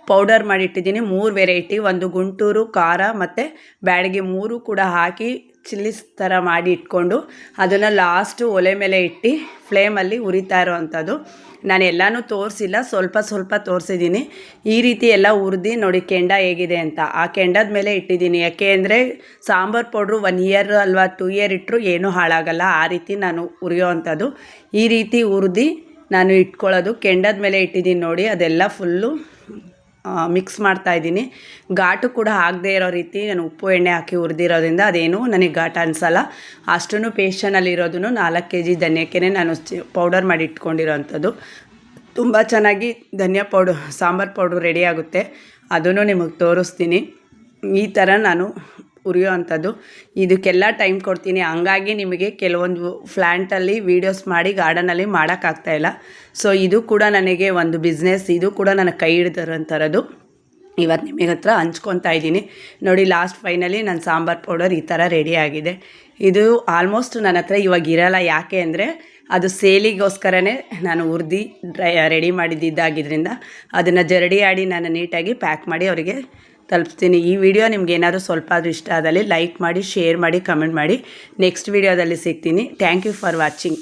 ಪೌಡರ್ ಮಾಡಿಟ್ಟಿದ್ದೀನಿ. 3 ವೆರೈಟಿ, ಒಂದು ಗುಂಟೂರು ಖಾರ ಮತ್ತು ಬ್ಯಾಡಗಿ 3 ಕೂಡ ಹಾಕಿ ಚಿಲ್ಲಿಸ್ ಥರ ಮಾಡಿ ಇಟ್ಕೊಂಡು ಅದನ್ನು ಲಾಸ್ಟು ಒಲೆ ಮೇಲೆ ಇಟ್ಟು ಫ್ಲೇಮಲ್ಲಿ ಉರಿತಾ ಇರೋವಂಥದ್ದು. ನಾನು ಎಲ್ಲನೂ ತೋರಿಸಿಲ್ಲ, ಸ್ವಲ್ಪ ತೋರಿಸಿದ್ದೀನಿ. ಈ ರೀತಿ ಎಲ್ಲ ಹುರಿದು ನೋಡಿ ಕೆಂಡ ಹೇಗಿದೆ ಅಂತ. ಆ ಕೆಂಡದ ಮೇಲೆ ಇಟ್ಟಿದ್ದೀನಿ. ಯಾಕೆ ಅಂದರೆ ಸಾಂಬಾರು ಪೌಡ್ರು 1 ಇಯರ್ ಅಲ್ವಾ 2 ಇಯರ್ ಇಟ್ಟರು ಏನೂ ಹಾಳಾಗಲ್ಲ, ಆ ರೀತಿ ನಾನು ಉರಿಯೋ ಅಂಥದ್ದು. ಈ ರೀತಿ ಹುರಿದು ನಾನು ಇಟ್ಕೊಳ್ಳೋದು. ಕೆಂಡದ ಮೇಲೆ ಇಟ್ಟಿದ್ದೀನಿ ನೋಡಿ, ಅದೆಲ್ಲ ಫುಲ್ಲು ಮಿಕ್ಸ್ ಮಾಡ್ತಾಯಿದ್ದೀನಿ. ಘಾಟು ಕೂಡ ಆಗದೆ ಇರೋ ರೀತಿ ನಾನು ಉಪ್ಪು ಎಣ್ಣೆ ಹಾಕಿ ಹುರಿದಿರೋದ್ರಿಂದ ಅದೇನು ನನಗೆ ಘಾಟ ಅನಿಸಲ್ಲ. ಅಷ್ಟೂ ಪೇಷನಲ್ಲಿರೋದನ್ನು 4 ಕೆಜಿ ಧನಿಯಕ್ಕೆ ನಾನು ಪೌಡರ್ ಮಾಡಿ ಇಟ್ಕೊಂಡಿರೋ ಅಂಥದ್ದು. ತುಂಬ ಚೆನ್ನಾಗಿ ಧನಿಯಾ ಸಾಂಬಾರು ಪೌಡ್ರು ರೆಡಿ ಆಗುತ್ತೆ, ಅದನ್ನು ನಿಮಗೆ ತೋರಿಸ್ತೀನಿ. ಈ ಥರ ನಾನು ಉರಿಯೋ ಅಂಥದ್ದು. ಇದಕ್ಕೆಲ್ಲ ಟೈಮ್ ಕೊಡ್ತೀನಿ, ಹಂಗಾಗಿ ನಿಮಗೆ ಕೆಲವೊಂದು ಪ್ಲ್ಯಾಂಟಲ್ಲಿ ವೀಡಿಯೋಸ್ ಮಾಡಿ ಗಾರ್ಡನಲ್ಲಿ ಮಾಡೋಕ್ಕಾಗ್ತಾಯಿಲ್ಲ. ಸೊ ಇದು ಕೂಡ ನನಗೆ ಒಂದು ಬಿಸ್ನೆಸ್, ಇದು ಕೂಡ ನನಗೆ ಕೈ ಹಿಡಿದಿರೋಂಥದ್ದು. ಇವತ್ತು ನಿಮಗೆ ಹತ್ರ ಹಂಚ್ಕೊತಾ ಇದ್ದೀನಿ ನೋಡಿ. ಲಾಸ್ಟ್ ಫೈನಲಿ ನನ್ನ ಸಾಂಬಾರು ಪೌಡರ್ ಈ ಥರ ರೆಡಿ ಆಗಿದೆ. ಇದು ಆಲ್ಮೋಸ್ಟ್ ನನ್ನ ಹತ್ರ ಇವಾಗ ಇರೋಲ್ಲ, ಯಾಕೆ ಅಂದರೆ ಅದು ಸೇಲಿಗೋಸ್ಕರನೇ ನಾನು ಹುರಿದು ರೆಡಿ ಮಾಡಿದ್ದಿದ್ದಾಗಿದ್ದರಿಂದ ಅದನ್ನು ಜರಡಿ ಆಡಿ ನಾನು ನೀಟಾಗಿ ಪ್ಯಾಕ್ ಮಾಡಿ ಅವರಿಗೆ ತಲುಪಿಸ್ತೀನಿ. ಈ ವಿಡಿಯೋ ನಿಮ್ಗೆ ಏನಾದರೂ ಸ್ವಲ್ಪ ಆದರೂ ಇಷ್ಟ ಆದಲ್ಲಿ ಲೈಕ್ ಮಾಡಿ, ಶೇರ್ ಮಾಡಿ, ಕಮೆಂಟ್ ಮಾಡಿ. ನೆಕ್ಸ್ಟ್ ವಿಡಿಯೋದಲ್ಲಿ ಸಿಗ್ತೀನಿ. Thank you for watching.